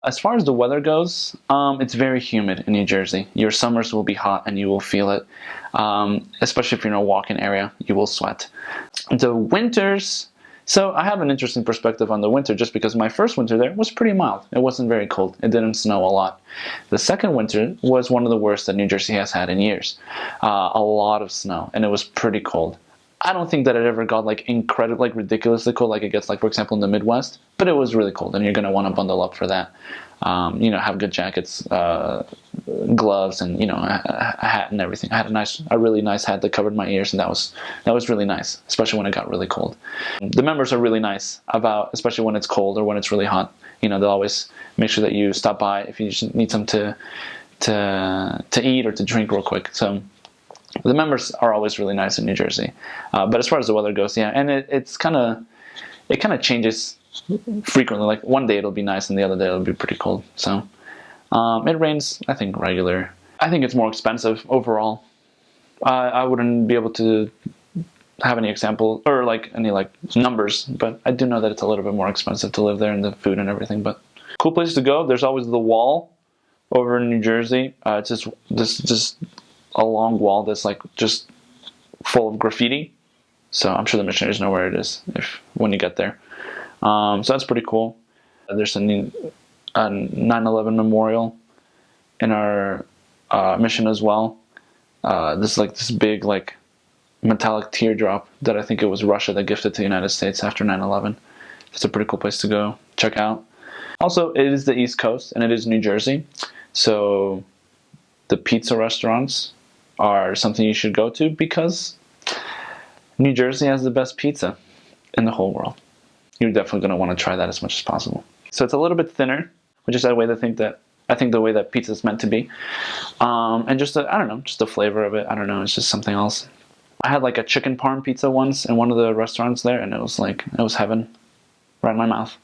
As far as the weather goes, it's very humid in New Jersey. Your summers will be hot and you will feel it. Especially if you're in a walking area, you will sweat. The winters, so I have an interesting perspective on the winter just because my first winter there was pretty mild. It wasn't very cold. It didn't snow a lot. The second winter was one of the worst that New Jersey has had in years. A lot of snow, and it was pretty cold. I don't think that it ever got like incredibly, like ridiculously cold like it gets like, for example, in the Midwest, but it was really cold and you're going to want to bundle up for that. Have good jackets, gloves, and a hat and everything. I had a really nice hat that covered my ears, and that was really nice, especially when it got really cold. The members are really nice about, especially when it's cold or when it's really hot. They'll always make sure that you stop by if you just need something to eat or to drink real quick. So the members are always really nice in New Jersey. But as far as the weather goes, yeah, and it kind of changes frequently. Like one day it'll be nice and the other day it'll be pretty cold. So it rains, I think, regular. I think it's more expensive overall. I wouldn't be able to have any example or like any like numbers, but I do know that it's a little bit more expensive to live there and the food and everything. But cool place to go. There's always the Wall over in New Jersey. It's just a long wall that's like just full of graffiti. So I'm sure the missionaries know where it is when you get there. So that's pretty cool. There's a 9/11 memorial in our mission as well. This big like metallic teardrop that I think it was Russia that gifted to the United States after 9/11. It's a pretty cool place to go check out. Also, it is the East Coast and it is New Jersey, so the pizza restaurants are something you should go to because New Jersey has the best pizza in the whole world. You're definitely going to want to try that as much as possible. So it's a little bit thinner, which is the way that pizza is meant to be. And just the flavor of it. I don't know. It's just something else. I had like a chicken parm pizza once in one of the restaurants there, and it was heaven, right in my mouth.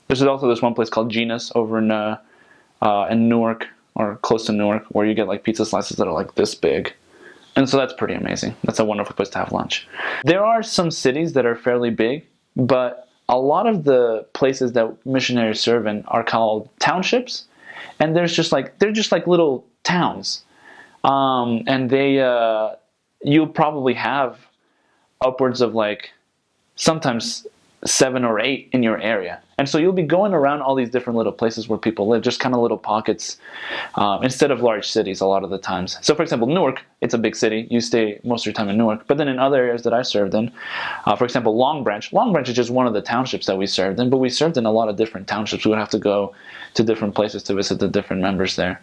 There's also this one place called Genus over in Newark or close to Newark, where you get like pizza slices that are like this big. And so that's pretty amazing. That's a wonderful place to have lunch. There are some cities that are fairly big, but a lot of the places that missionaries serve in are called townships, and they're just like little towns, and you'll probably have upwards of like sometimes 7 or 8 in your area. And so you'll be going around all these different little places where people live, just kind of little pockets, instead of large cities a lot of the times. So for example, Newark, it's a big city. You stay most of your time in Newark. But then in other areas that I served in, for example, Long Branch is just one of the townships that we served in, but we served in a lot of different townships. We would have to go to different places to visit the different members there.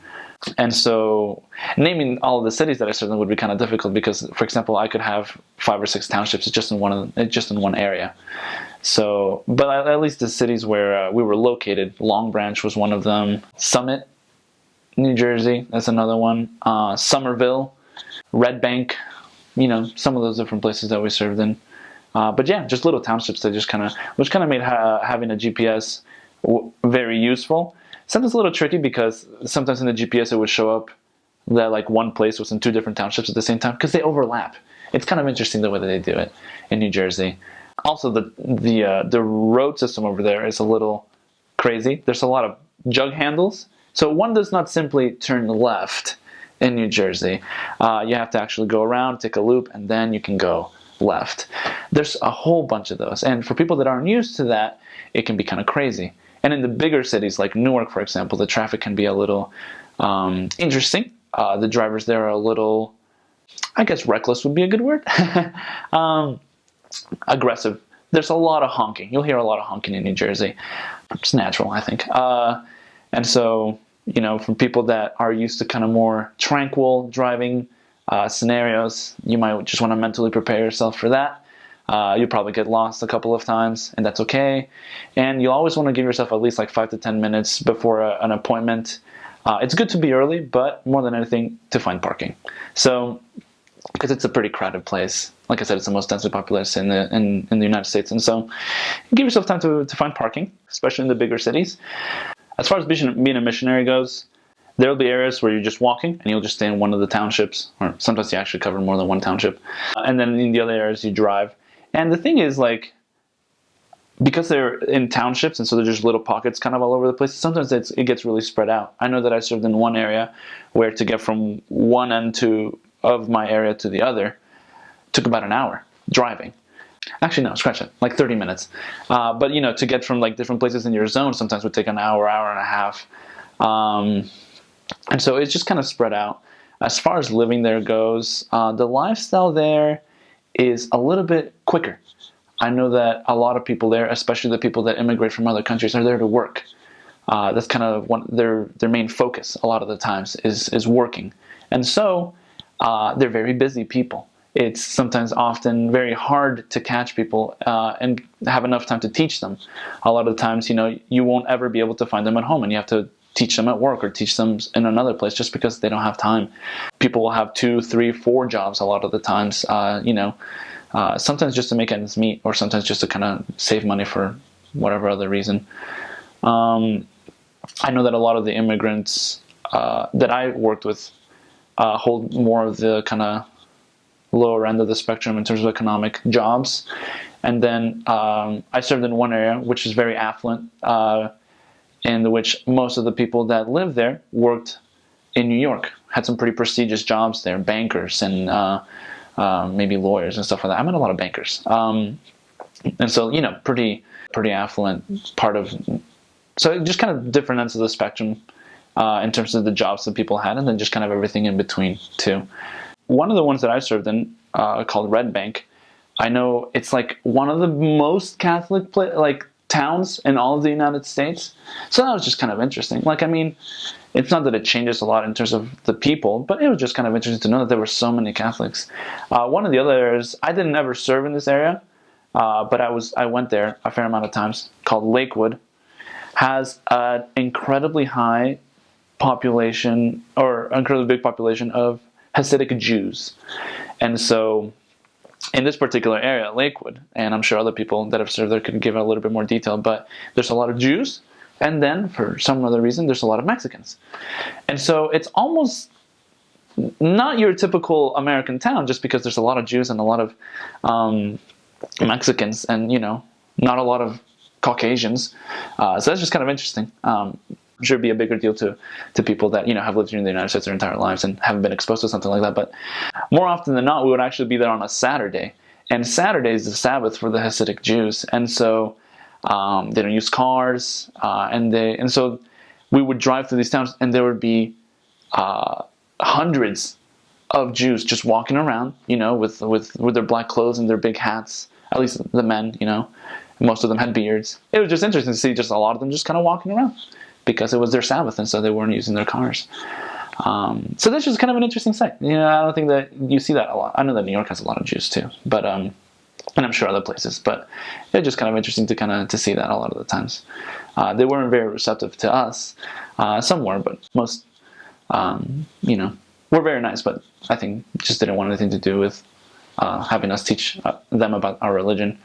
And so naming all of the cities that I served in would be kind of difficult because, for example, I could have 5 or 6 townships just in one area. So, but at least the cities where we were located, Long Branch was one of them. Summit, New Jersey, that's another one. Somerville, Red Bank, some of those different places that we served in. But yeah, just little townships that which kind of made having a GPS very useful. Sometimes a little tricky because sometimes in the GPS it would show up that like one place was in 2 different townships at the same time because they overlap. It's kind of interesting the way that they do it in New Jersey. Also, the road system over there is a little crazy. There's a lot of jug handles, so one does not simply turn left in New Jersey. You have to actually go around, take a loop, and then you can go left. There's a whole bunch of those, and for people that aren't used to that, it can be kind of crazy. And in the bigger cities like Newark, for example, the traffic can be a little interesting. The drivers there are a little, I guess reckless would be a good word. Aggressive. There's a lot of honking. You'll hear a lot of honking in New Jersey. It's natural, I think. And so, for people that are used to kind of more tranquil driving scenarios, you might just want to mentally prepare yourself for that. You'll probably get lost a couple of times, and that's okay. And you always want to give yourself at least like 5 to 10 minutes before an appointment. It's good to be early, but more than anything, to find parking. So, because it's a pretty crowded place. Like I said, it's the most densely populated in the United States. And so give yourself time to find parking, especially in the bigger cities. As far as being a missionary goes, there will be areas where you're just walking and you'll just stay in one of the townships, or sometimes you actually cover more than one township. And then in the other areas you drive. And the thing is, like, because they're in townships, and so they're just little pockets kind of all over the place. Sometimes it gets really spread out. I know that I served in one area where to get from one end of my area to the other took about an hour driving. Actually, no, scratch it, like 30 minutes. But to get from like different places in your zone sometimes would take an hour, hour and a half. And so it's just kind of spread out. As far as living there goes, the lifestyle there is a little bit quicker. I know that a lot of people there, especially the people that immigrate from other countries, are there to work. That's kind of their main focus a lot of the times is working. And so they're very busy people. It's sometimes often very hard to catch people and have enough time to teach them. A lot of the times, you won't ever be able to find them at home, and you have to teach them at work or teach them in another place just because they don't have time. People will have 2, 3, 4 jobs a lot of the times, sometimes just to make ends meet, or sometimes just to kind of save money for whatever other reason. I know that a lot of the immigrants that I worked with hold more of the kind of lower end of the spectrum in terms of economic jobs. And then I served in one area which is very affluent, in which most of the people that lived there worked in New York, had some pretty prestigious jobs there, bankers and maybe lawyers and stuff like that. I met a lot of bankers. And so, pretty affluent part of, so just kind of different ends of the spectrum in terms of the jobs that people had, and then just kind of everything in between too. One of the ones that I served in, called Red Bank, I know it's like one of the most Catholic towns in all of the United States. So that was just kind of interesting. It's not that it changes a lot in terms of the people, but it was just kind of interesting to know that there were so many Catholics. One of the other areas, I didn't ever serve in this area, but I went there a fair amount of times, called Lakewood, has an incredibly high population, or incredibly big population of Hasidic Jews. And so in this particular area, Lakewood, and I'm sure other people that have served there could give a little bit more detail, but there's a lot of Jews, and then for some other reason there's a lot of Mexicans. And so it's almost not your typical American town, just because there's a lot of Jews and a lot of Mexicans, and not a lot of Caucasians. So that's just kind of interesting. I'm sure it'd be a bigger deal to people that have lived here in the United States their entire lives and haven't been exposed to something like that. But more often than not, we would actually be there on a Saturday, and Saturday is the Sabbath for the Hasidic Jews, and so they don't use cars, and so we would drive through these towns, and there would be hundreds of Jews just walking around, with their black clothes and their big hats. At least the men, most of them had beards. It was just interesting to see just a lot of them just kind of walking around, because it was their Sabbath, and so they weren't using their cars. So that's just kind of an interesting sight. I don't think that you see that a lot. I know that New York has a lot of Jews too, but and I'm sure other places. But it's just kind of interesting to see that a lot of the times. They weren't very receptive to us. Some were, but most, were very nice. But I think just didn't want anything to do with having us teach them about our religion.